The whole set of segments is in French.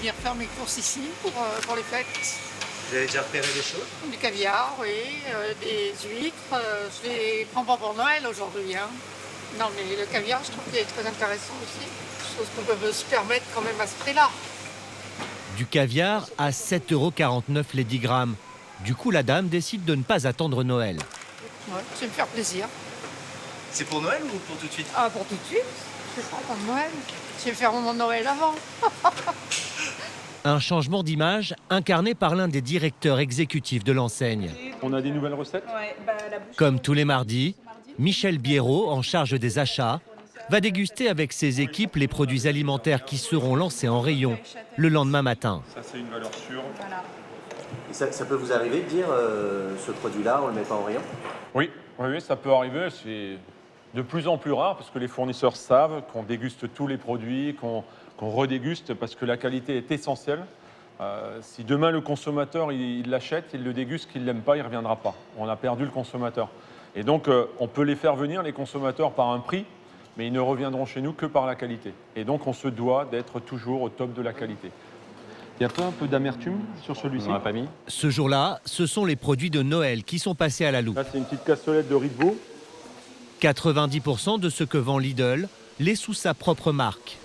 venir faire mes courses ici pour les fêtes. Vous avez déjà repéré des choses? Du caviar, oui, des huîtres. Je les prends pas pour Noël aujourd'hui. Hein. Non, mais le caviar, je trouve qu'il est très intéressant aussi. Chose qu'on peut se permettre quand même à ce prix-là. Du caviar à 7,49 € les 10 grammes. Du coup, la dame décide de ne pas attendre Noël. Ouais, je vais me faire plaisir. C'est pour Noël ou pour tout de suite? Ah, pour tout de suite. Je sais pas, pour Noël. Je vais faire mon Noël avant. Un changement d'image incarné par l'un des directeurs exécutifs de l'enseigne. On a des nouvelles recettes? Comme tous les mardis, Michel Biérot, en charge des achats, va déguster avec ses équipes les produits alimentaires qui seront lancés en rayon le lendemain matin. Ça, c'est une valeur sûre. Et ça peut vous arriver de dire ce produit-là, on ne le met pas en rayon? Oui, ça peut arriver. C'est de plus en plus rare parce que les fournisseurs savent qu'on déguste tous les produits, qu'on redéguste parce que la qualité est essentielle. Si demain le consommateur il l'achète, il le déguste, qu'il ne l'aime pas, il ne reviendra pas. On a perdu le consommateur. Et donc on peut les faire venir, les consommateurs, par un prix, mais ils ne reviendront chez nous que par la qualité. Et donc on se doit d'être toujours au top de la qualité. Il y a pas un peu d'amertume sur celui-ci? On n'a pas mis. Ce jour-là, ce sont les produits de Noël qui sont passés à la loupe. Là, c'est une petite cassolette de riz de veau. 90% de ce que vend Lidl l'est sous sa propre marque.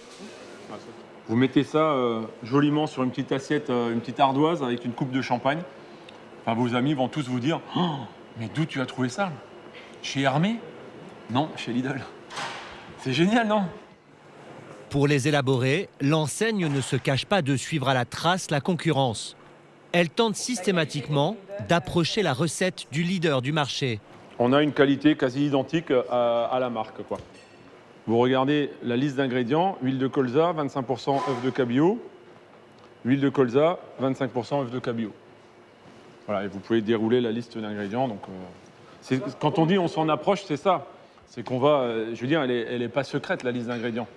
Vous mettez ça joliment sur une petite assiette, une petite ardoise avec une coupe de champagne. Enfin, vos amis vont tous vous dire oh, mais d'où tu as trouvé ça? Chez Hermé? Non, chez Lidl. C'est génial, non? Pour les élaborer, l'enseigne ne se cache pas de suivre à la trace la concurrence. Elle tente systématiquement d'approcher la recette du leader du marché. On a une qualité quasi identique à la marque, quoi. Vous regardez la liste d'ingrédients, huile de colza, 25% œuf de cabillaud, huile de colza, 25% œuf de cabillaud. Voilà, et vous pouvez dérouler la liste d'ingrédients. Donc, quand on dit on s'en approche, c'est ça. C'est qu'on va, je veux dire, elle est pas secrète, la liste d'ingrédients.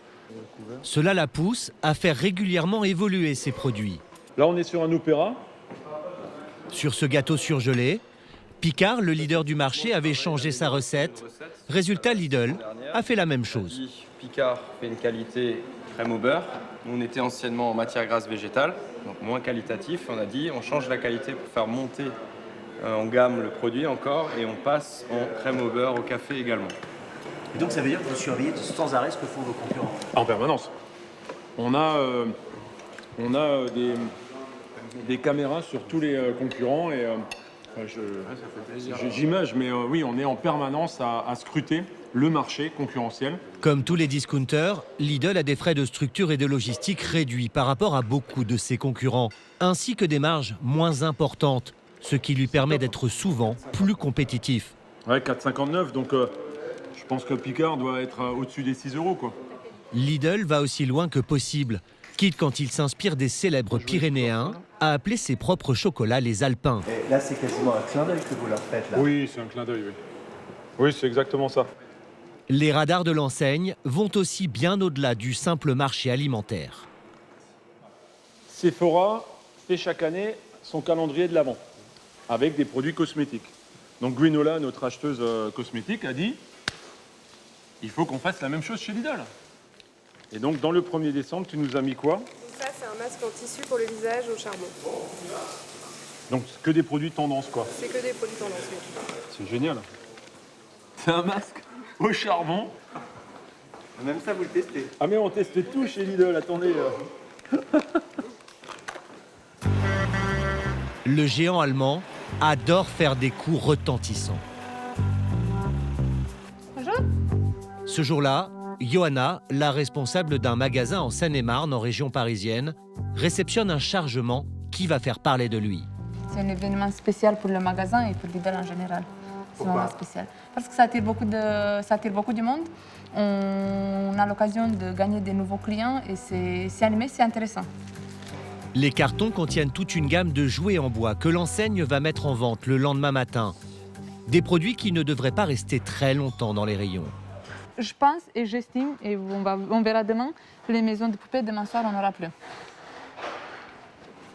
Cela la pousse à faire régulièrement évoluer ses produits. Là, on est sur un opéra. Sur ce gâteau surgelé, Picard, le leader du marché, avait changé sa recette. Résultat, Lidl a fait la même chose. Picard fait une qualité crème au beurre. Nous, on était anciennement en matière grasse végétale, donc moins qualitatif. On a dit on change la qualité pour faire monter en gamme le produit encore et on passe en crème au beurre au café également. Et donc ça veut dire que vous surveillez sans arrêt ce que font vos concurrents? En permanence. On a des caméras sur tous les concurrents et j'imagine, mais oui, on est en permanence à scruter le marché concurrentiel. Comme tous les discounters, Lidl a des frais de structure et de logistique réduits par rapport à beaucoup de ses concurrents, ainsi que des marges moins importantes, ce qui lui permet d'être souvent plus compétitif. Ouais, 4,59, donc je pense que Picard doit être au-dessus des 6 €, quoi. Lidl va aussi loin que possible, quitte quand il s'inspire des célèbres Pyrénéens à appeler ses propres chocolats les Alpins. Et là, c'est quasiment un clin d'œil que vous leur faites, là. Oui, c'est un clin d'œil, oui. Oui, c'est exactement ça. Les radars de l'enseigne vont aussi bien au-delà du simple marché alimentaire. Sephora fait chaque année son calendrier de l'Avent avec des produits cosmétiques. Donc Gwenola, notre acheteuse cosmétique, a dit il faut qu'on fasse la même chose chez Lidl. Et donc dans le 1er décembre, tu nous as mis quoi? Ça, c'est un masque en tissu pour le visage au charbon. Donc que des produits tendance, quoi. C'est que des produits tendance, oui. C'est génial. C'est un masque au charbon. Même ça, vous le testez? Ah mais on teste tout chez Lidl, attendez. Le géant allemand adore faire des coups retentissants. Bonjour. Ce jour-là, Johanna, la responsable d'un magasin en Seine-et-Marne, en région parisienne, réceptionne un chargement qui va faire parler de lui. C'est un événement spécial pour le magasin et pour Lidl en général. C'est vraiment spécial. Parce que ça attire beaucoup de monde. On a l'occasion de gagner des nouveaux clients et c'est animé, c'est intéressant. Les cartons contiennent toute une gamme de jouets en bois que l'enseigne va mettre en vente le lendemain matin. Des produits qui ne devraient pas rester très longtemps dans les rayons. Je pense et j'estime, et on verra demain, les maisons de poupées, demain soir, on n'aura plus.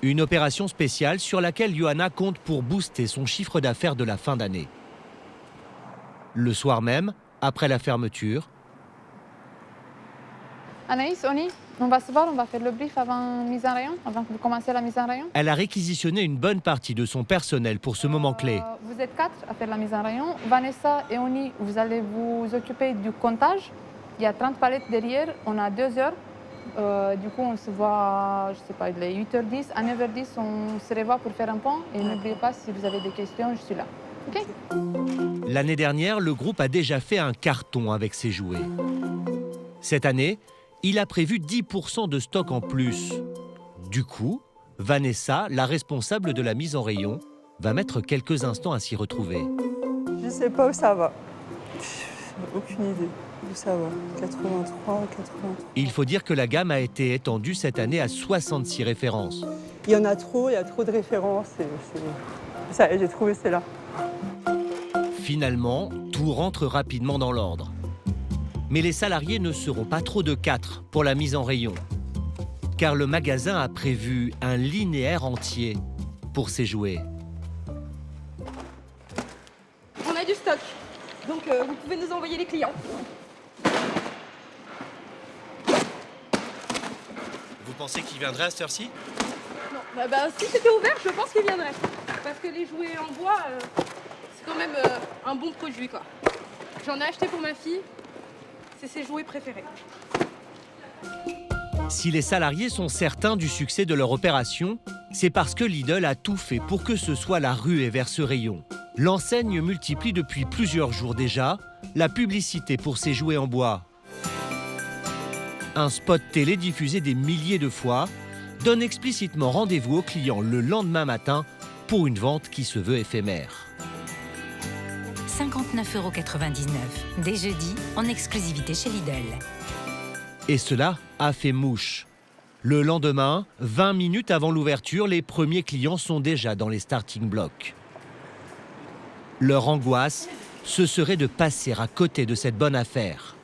Une opération spéciale sur laquelle Johanna compte pour booster son chiffre d'affaires de la fin d'année. Le soir même, après la fermeture, Anaïs, on y On va se voir, on va faire le brief avant mise en rayon, avant que vous commenciez la mise en rayon. Elle a réquisitionné une bonne partie de son personnel pour ce moment clé. Vous êtes 4 à faire la mise en rayon. Vanessa et Oni, vous allez vous occuper du comptage. Il y a 30 palettes derrière, on a 2 heures. Du coup, on se voit, je sais pas, il est 8h10. À 9h10, on se revoit pour faire un point. Et n'oubliez pas, si vous avez des questions, je suis là. OK? L'année dernière, le groupe a déjà fait un carton avec ses jouets. Cette année, il a prévu 10% de stock en plus. Du coup, Vanessa, la responsable de la mise en rayon, va mettre quelques instants à s'y retrouver. Je sais pas où ça va. Aucune idée où ça va. 83, 83. Il faut dire que la gamme a été étendue cette année à 66 références. Il y en a trop, il y a trop de références. Ça y est, j'ai trouvé celle-là. Finalement, tout rentre rapidement dans l'ordre. Mais les salariés ne seront pas trop de 4 pour la mise en rayon. Car le magasin a prévu un linéaire entier pour ses jouets. On a du stock, donc vous pouvez nous envoyer les clients. Vous pensez qu'il viendrait à cette heure-ci? Non, si c'était ouvert, je pense qu'ils viendraient. Parce que les jouets en bois, c'est quand même un bon produit, quoi. J'en ai acheté pour ma fille, c'est ses jouets préférés. Si les salariés sont certains du succès de leur opération, c'est parce que Lidl a tout fait pour que ce soit la ruée vers ce rayon. L'enseigne multiplie depuis plusieurs jours déjà la publicité pour ses jouets en bois. Un spot télé diffusé des milliers de fois donne explicitement rendez-vous aux clients le lendemain matin pour une vente qui se veut éphémère. 59,99 € dès jeudi en exclusivité chez Lidl. Et cela a fait mouche. Le lendemain, 20 minutes avant l'ouverture, les premiers clients sont déjà dans les starting blocks. Leur angoisse, ce serait de passer à côté de cette bonne affaire.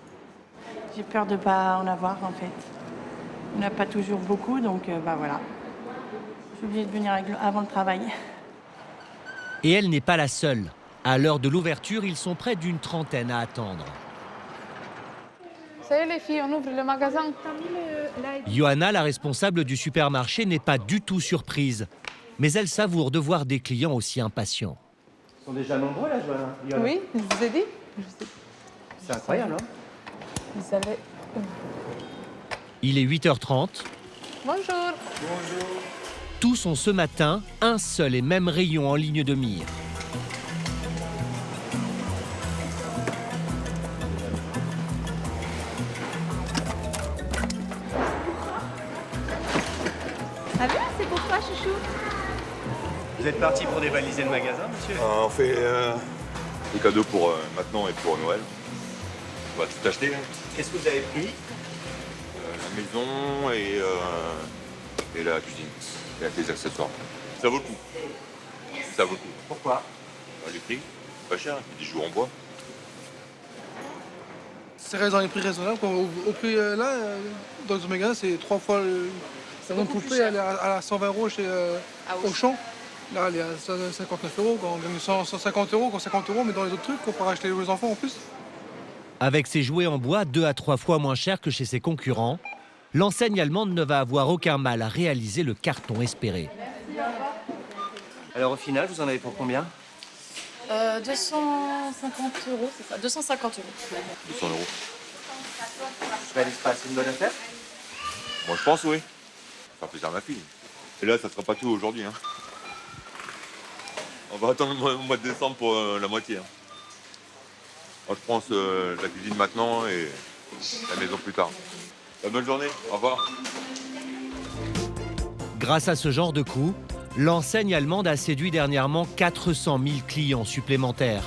J'ai peur de ne pas en avoir en fait. On n'a pas toujours beaucoup, donc voilà. Je suis obligée de venir avant le travail. Et elle n'est pas la seule. À l'heure de l'ouverture, ils sont près d'une trentaine à attendre. Ça y est les filles, on ouvre le magasin. Johanna, la responsable du supermarché, n'est pas du tout surprise. Mais elle savoure de voir des clients aussi impatients. Ils sont déjà nombreux là, Johanna? Oui, je vous ai dit. C'est incroyable, hein? Vous savez. Il est 8h30. Bonjour. Tous ont ce matin un seul et même rayon en ligne de mire. Ah bien, c'est pour toi, chouchou. Vous êtes parti pour dévaliser le magasin, monsieur? On fait des cadeaux pour maintenant et pour Noël. On va tout acheter. Hein. Qu'est-ce que vous avez pris? La maison et la cuisine. Et avec les accessoires. Ça vaut le coup. Ça vaut le coup. Pourquoi? Les prix, pas cher, des jouets en bois. Ça reste dans les prix raisonnables. Au prix là, dans ce magasin, c'est 3 fois le. La même poupée, elle est à 120 € chez Auchan. Là, elle est à 59 €. On gagne 150 €, 50 €, mais dans les autres trucs, on pourra acheter aux enfants en plus. Avec ses jouets en bois 2 à 3 fois moins chers que chez ses concurrents, l'enseigne allemande ne va avoir aucun mal à réaliser le carton espéré. Alors au final, vous en avez pour combien? 250 €, c'est ça, 250 €. 200 €. Ça va pas assez une bonne affaire? Moi, je pense, oui. Ça fera plaisir à ma fille. Et là, ça sera pas tout aujourd'hui. Hein. On va attendre le mois de décembre pour la moitié. Hein. Moi, je pense la cuisine maintenant et la maison plus tard. Bonne journée, au revoir. Grâce à ce genre de coup, l'enseigne allemande a séduit dernièrement 400 000 clients supplémentaires.